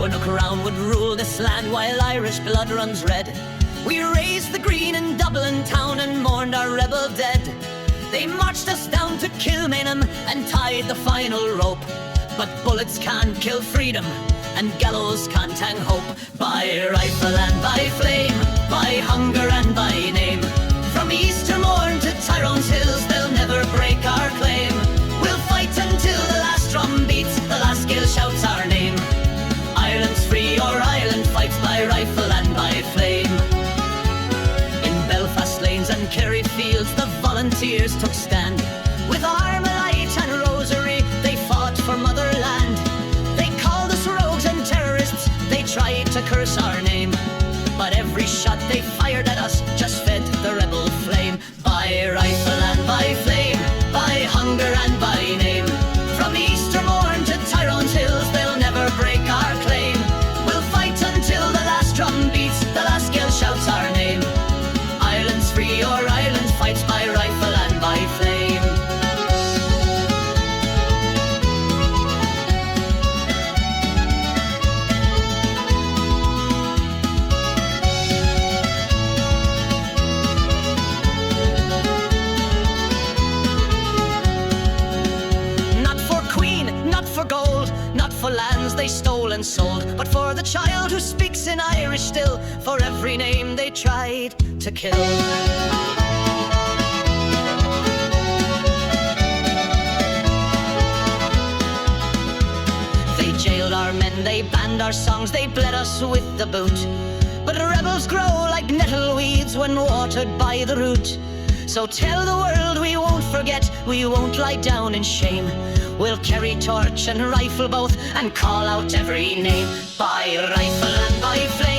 Roanoke Round would rule this land while Irish blood runs red. We raised the green in Dublin town and mourned our rebel dead. They marched us down to Kilmainham and tied the final rope. But bullets can't kill freedom, and gallows can't hang hope. By rifle and by flame, by hunger and by name, from Eastermorn to Tyrone's Hills, they'll never break our claim. We'll fight until the last drum beats, the last Gael shouts our name. Ireland's free, or Ireland fights by rifle and by flame. In Belfast lanes and Kerry fields, the volunteers took stand. With Armalite and Rosary, they fought for motherland. They called us rogues and terrorists, they tried to curse our name. But every shot they fired at us just fed the rebel flame. By rifle and by flame, by hunger and by name, from Eastermorn to Tyrone's Hills, they'll never break our claim. We'll fight until the last drum beats, the last Gael shouts our name. Ireland's free, or Ireland fights by rifle and by flame. Not for lands they stole and sold, but for the child who speaks in Irish still, for every name they tried to kill. They jailed our men, they banned our songs, they bled us with the boot. But rebels grow like nettle weeds when watered by the root. So tell the world we won't forget, we won't lie down in shame. We'll carry torch and rifle both and call out every name. By rifle and by flame.